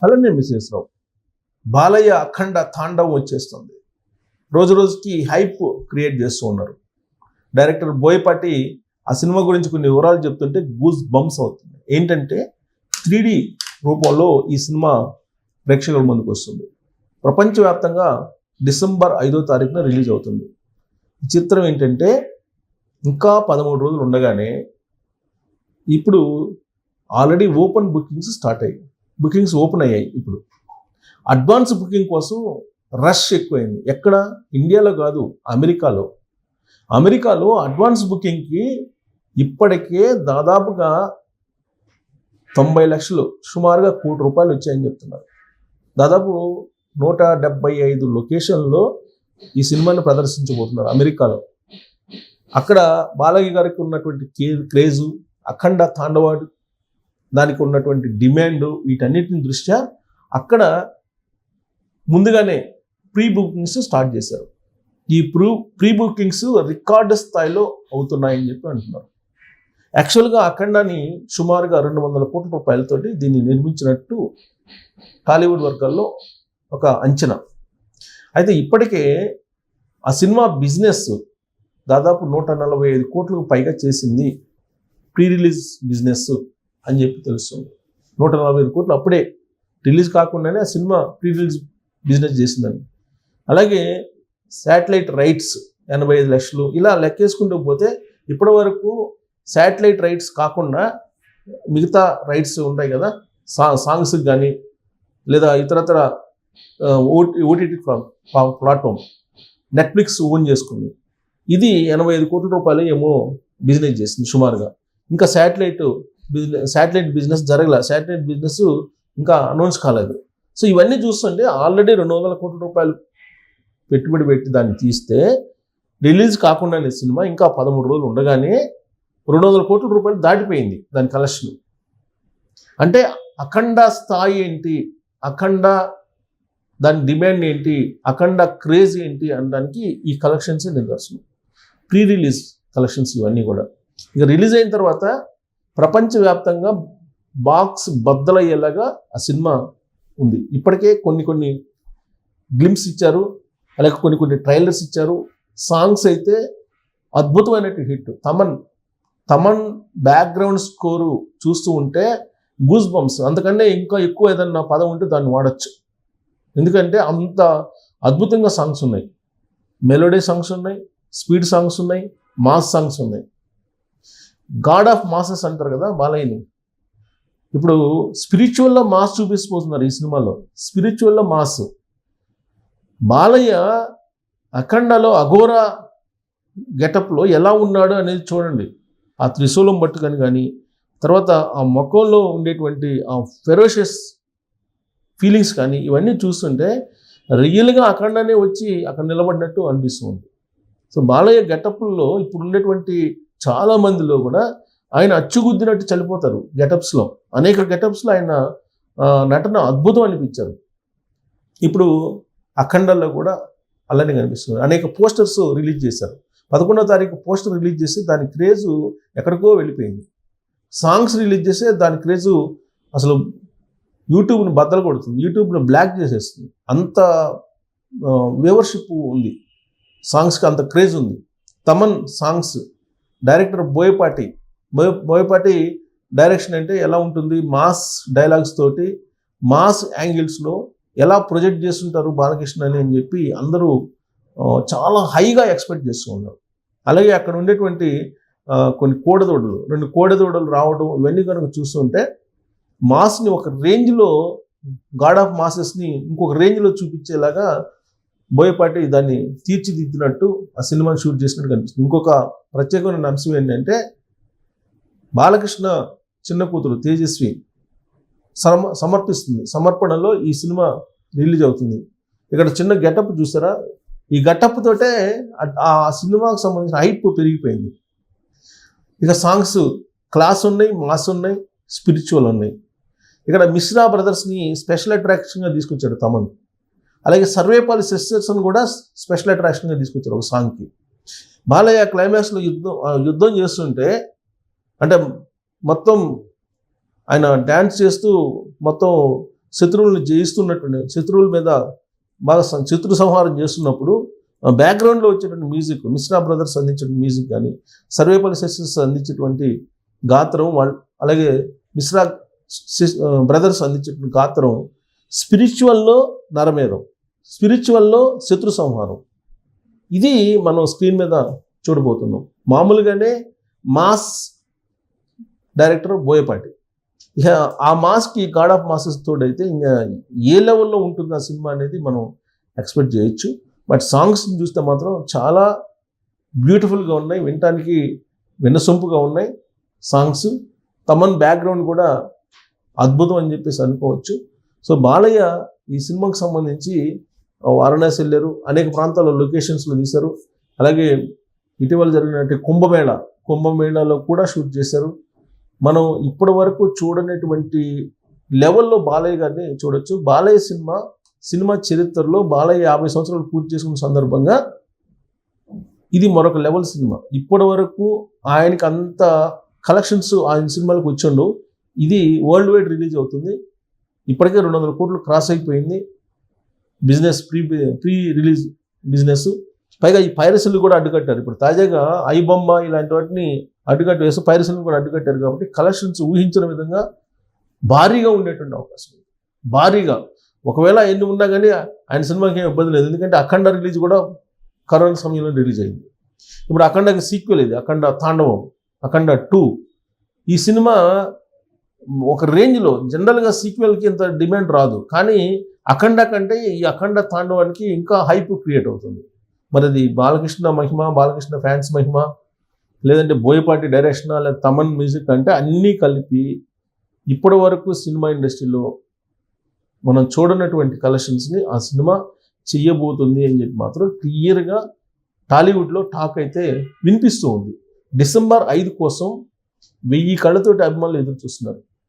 అలానే మిసెస్ రావు బాలయ్య అఖండ తాండవం వచ్చేస్తుంది. రోజు రోజుకి హైప్ క్రియేట్ చేస్తూ ఉన్నారు. డైరెక్టర్ బోయపాటి ఆ సినిమా గురించి కొన్ని వివరాలు చెప్తుంటే గూస్ బంప్స్ అవుతుంది. ఏంటంటే 3D రూపంలో ఈ సినిమా ప్రేక్షకుల ముందుకు వస్తుంది. ప్రపంచవ్యాప్తంగా డిసెంబర్ 5వ తారీఖున రిలీజ్ అవుతుంది. ఈ చిత్రం ఏంటంటే ఇంకా 13 రోజులు ఉండగానే ఇప్పుడు ఆల్రెడీ ఓపెన్ బుకింగ్స్ స్టార్ట్ అయ్యాయి. బుకింగ్స్ ఓపెన్ అయ్యాయి. ఇప్పుడు అడ్వాన్స్ బుకింగ్ కోసం రష్ ఎక్కువైంది. ఎక్కడ? ఇండియాలో కాదు, అమెరికాలో అడ్వాన్స్ బుకింగ్కి ఇప్పటికే దాదాపుగా 90 లక్షలు, సుమారుగా ₹1 కోటి వచ్చాయని చెప్తున్నారు. దాదాపు 175 లొకేషన్లో ఈ సినిమాని ప్రదర్శించబోతున్నారు అమెరికాలో. అక్కడ బాలయ్య గారికి ఉన్నటువంటి క్రేజు, అఖండ తాండవాడు దానికి ఉన్నటువంటి డిమాండ్, వీటన్నిటిని దృష్ట్యా అక్కడ ముందుగానే ప్రీ బుకింగ్స్ స్టార్ట్ చేశారు. ఈ ప్రీ బుకింగ్స్ రికార్డు స్థాయిలో అవుతున్నాయని చెప్పి అంటున్నారు. యాక్చువల్గా అఖండాని సుమారుగా ₹200 కోట్ల దీన్ని నిర్మించినట్టు టాలీవుడ్ వర్గాల్లో ఒక అంచనా. అయితే ఇప్పటికే ఆ సినిమా బిజినెస్ దాదాపు 145 కోట్లకు పైగా చేసింది. ప్రీ రిలీజ్ బిజినెస్ అని చెప్పి తెలుస్తుంది. 145 కోట్లు అప్పుడే రిలీజ్ కాకుండానే ఆ సినిమా ప్రీ రిలీజ్ బిజినెస్ చేసిందని. అలాగే శాటిలైట్ రైట్స్ 85 లక్షలు, ఇలా లెక్కేసుకుంటూ పోతే ఇప్పటి వరకు శాటిలైట్ రైట్స్ కాకుండా మిగతా రైట్స్ ఉంటాయి కదా, సాంగ్స్కి కానీ లేదా ఇతరతర ఓటీటీ ప్లాట్ఫామ్ నెట్ఫ్లిక్స్ ఓన్ చేసుకుంది. ఇది 85 కోట్ల రూపాయలు ఏమో బిజినెస్ చేసింది సుమారుగా. ఇంకా శాటిలైట్ బిజినెస్ జరగల, శాటిలైట్ బిజినెస్ ఇంకా అనౌన్స్ కాలేదు. సో ఇవన్నీ చూస్తుంటే ఆల్రెడీ 200 కోట్ల రూపాయలు పెట్టుబడి పెట్టి దాన్ని తీస్తే రిలీజ్ కాకుండానే సినిమా ఇంకా 13 రోజులు ఉండగానే 200 కోట్ల రూపాయలు దాటిపోయింది దాని కలెక్షన్. అంటే అఖండ స్థాయి ఏంటి, అఖండ దాని డిమాండ్ ఏంటి, అఖండ క్రేజ్ ఏంటి అనడానికి ఈ కలెక్షన్సే నిదర్శనం. ప్రీ రిలీజ్ కలెక్షన్స్ ఇవన్నీ కూడా. ఇక రిలీజ్ అయిన తర్వాత ప్రపంచవ్యాప్తంగా బాక్స్ బద్దలయ్యేలాగా ఆ సినిమా ఉంది. ఇప్పటికే కొన్ని గ్లిమ్స్ ఇచ్చారు, అలాగే కొన్ని ట్రైలర్స్ ఇచ్చారు. సాంగ్స్ అయితే అద్భుతమైన హిట్. తమన్ బ్యాక్గ్రౌండ్ స్కోరు చూస్తూ ఉంటే గూస్ బంప్స్. అంతకంటే ఇంకా ఎక్కువ ఏదన్నా పదం ఉంటే దాన్ని వాడచ్చు. ఎందుకంటే అంత అద్భుతంగా సాంగ్స్ ఉన్నాయి. మెలోడీ సాంగ్స్ ఉన్నాయి, స్పీడ్ సాంగ్స్ ఉన్నాయి, మాస్ సాంగ్స్ ఉన్నాయి. గాడ్ ఆఫ్ మాసెస్ అంటారు కదా బాలయ్యని. ఇప్పుడు స్పిరిచువల్లో మాస్ చూపిస్తుపోతున్నారు ఈ సినిమాలో. స్పిరిచువల్లో మాస్. బాలయ్య అఖండలో అఘోరా గెటప్లో ఎలా ఉన్నాడు అనేది చూడండి. ఆ త్రిశూలం పట్టుకొని కానీ, తర్వాత ఆ ముఖంలో ఉండేటువంటి ఆ ఫెరోషియస్ ఫీలింగ్స్ కానీ, ఇవన్నీ చూస్తుంటే రియల్గా అఖండనే వచ్చి అక్కడ నిలబడినట్టు అనిపిస్తుంది. సో బాలయ్య గెటప్లో ఇప్పుడు ఉండేటువంటి చాలా మందిలో కూడా ఆయన అచ్చుగుద్దినట్టు చనిపోతారు గెటప్స్లో. అనేక గెటప్స్లో ఆయన నటన అద్భుతం అనిపించారు. ఇప్పుడు అఖండలో కూడా అలానే కనిపిస్తుంది. అనేక పోస్టర్స్ రిలీజ్ చేశారు. 11వ తారీఖు పోస్టర్ రిలీజ్ చేసి దాని క్రేజు ఎక్కడికో వెళ్ళిపోయింది. సాంగ్స్ రిలీజ్ చేస్తే దాని క్రేజు అసలు యూట్యూబ్ని బద్దలు కొడుతుంది, యూట్యూబ్ని బ్లాక్ చేసేస్తుంది. అంత వ్యూవర్షిప్ ఉంది సాంగ్స్కి, అంత క్రేజ్ ఉంది. Thaman songs, director Boyapati direction అంటే ఎలా ఉంటుంది, మాస్ డైలాగ్స్ తోటి మాస్ యాంగిల్స్లో ఎలా ప్రొజెక్ట్ చేస్తుంటారు బాలకృష్ణ అని చెప్పి అందరూ చాలా హైగా ఎక్స్పెక్ట్ చేస్తూ ఉన్నారు. అలాగే అక్కడ ఉండేటువంటి కొన్ని కోడదోడలు, 2 కోడదోడలు రావడం, ఇవన్నీ కనుక చూస్తుంటే మాస్ని ఒక రేంజ్లో, గాడ్ ఆఫ్ మాసెస్ని ఇంకొక రేంజ్లో చూపించేలాగా బోయపాటి దాన్ని తీర్చిదిద్దినట్టు ఆ సినిమాని షూట్ చేసినట్టు కనిపిస్తుంది. ఇంకొక ప్రత్యేకమైన అంశం ఏంటంటే బాలకృష్ణ చిన్న కూతురు తేజస్వి సమర్పణలో ఈ సినిమా రిలీజ్ అవుతుంది. ఇక్కడ చిన్న గెటప్ చూసారా, ఈ గెటప్ తోటే ఆ సినిమాకు సంబంధించిన హైప్ పెరిగిపోయింది. ఇక సాంగ్స్ క్లాస్ ఉన్నాయి, మాస్ ఉన్నాయి, స్పిరిచువల్ ఉన్నాయి. ఇక్కడ మిశ్రా బ్రదర్స్ని స్పెషల్ అట్రాక్షన్గా తీసుకొచ్చాడు తమన్. అలాగే సర్వేపల్లి సిస్టర్స్ని కూడా స్పెషల్ అట్రాక్షన్గా తీసుకొచ్చారు ఒక సాంగ్కి. బాలయ్య క్లైమాక్స్లో యుద్ధం చేస్తుంటే, అంటే మొత్తం ఆయన డ్యాన్స్ చేస్తూ మొత్తం శత్రువులను జయిస్తున్నట్టు, శత్రువుల మీద బాగా శత్రు సంహారం చేస్తున్నప్పుడు బ్యాక్గ్రౌండ్లో వచ్చేటువంటి మ్యూజిక్, మిశ్రా బ్రదర్స్ అందించిన మ్యూజిక్ కానీ, సర్వేపల్లి సిస్టర్స్ అందించేటువంటి గాత్రం, అలాగే మిశ్రా బ్రదర్స్ అందించేటువంటి గాత్రం, స్పిరిచువల్లో నరమేధం, స్పిరిచువల్లో శత్రు సంహారం, ఇది మనం స్క్రీన్ మీద చూడబోతున్నాం. మామూలుగానే మాస్ డైరెక్టర్ బోయపాటి, ఇక ఆ మాస్కి గాడ్ ఆఫ్ మాసెస్ తోడైతే ఇంకా ఏ లెవెల్లో ఉంటుంది ఆ సినిమా అనేది మనం ఎక్స్పెక్ట్ చేయొచ్చు. బట్ సాంగ్స్ని చూస్తే మాత్రం చాలా బ్యూటిఫుల్గా ఉన్నాయి, వినటానికి వినసొంపుగా ఉన్నాయి సాంగ్స్. తమన్ బ్యాక్గ్రౌండ్ కూడా అద్భుతం అని చెప్పేసి అనుకోవచ్చు. సో బాలయ్య ఈ సినిమాకి సంబంధించి వారణాసి వెళ్ళారు, అనేక ప్రాంతాల్లో లొకేషన్స్లో తీశారు. అలాగే ఇటీవల జరిగినటువంటి కుంభమేళాలో కూడా షూట్ చేశారు. మనం ఇప్పటి వరకు చూడనటువంటి లెవెల్లో బాలయ్య గారిని చూడొచ్చు. బాలయ్య సినిమా చరిత్రలో బాలయ్య 50 సంవత్సరాలు పూర్తి చేసుకున్న సందర్భంగా ఇది మరొక లెవెల్ సినిమా. ఇప్పటి వరకు ఆయనకి అంత కలెక్షన్స్ ఆయన సినిమాలకు వచ్చిండు. ఇది వరల్డ్ వైడ్ రిలీజ్ అవుతుంది. ఇప్పటికే 200 కోట్లు క్రాస్ అయిపోయింది బిజినెస్, ప్రీ రిలీజ్ బిజినెస్. పైగా ఈ పైరసీలు కూడా అడ్డుకట్టారు. ఇప్పుడు తాజాగా ఐబొమ్మ ఇలాంటి వాటిని అడ్డుకట్టు వేస్తూ పైరసీలు కూడా అడ్డుకట్టారు. కాబట్టి కలెక్షన్స్ ఊహించిన విధంగా భారీగా ఉండేటువంటి అవకాశం ఉంది. భారీగా ఒకవేళ ఎన్ని ఉన్నా కానీ ఆయన సినిమాకి ఏం ఇబ్బంది లేదు. ఎందుకంటే అఖండ రిలీజ్ కూడా కరోనా సమయంలో రిలీజ్ అయింది. ఇప్పుడు అఖండకి సీక్వెల్ ఇది, అఖండ తాండవం, అఖండ 2. ఈ సినిమా ఒక రేంజ్లో, జనరల్గా సీక్వెల్కి ఇంత డిమాండ్ రాదు, కానీ అఖండ కంటే ఈ అఖండ తాండవానికి ఇంకా హైప్ క్రియేట్ అవుతుంది. మరి అది బాలకృష్ణ మహిమ, బాలకృష్ణ ఫ్యాన్స్ మహిమ, లేదంటే బోయపాటి డైరెక్షన్, లేదా తమన్ మ్యూజిక్ అంటే అన్నీ కలిపి ఇప్పటి వరకు సినిమా ఇండస్ట్రీలో మనం చూడనటువంటి కలెక్షన్స్ని ఆ సినిమా చెయ్యబోతుంది అని చెప్పి మాత్రం క్లియర్గా టాలీవుడ్లో టాక్ అయితే వినిపిస్తూ ఉంది. డిసెంబర్ 5 కోసం 1000 కళ్ళతోటి అభిమానులు ఎదురు చూస్తున్నారు.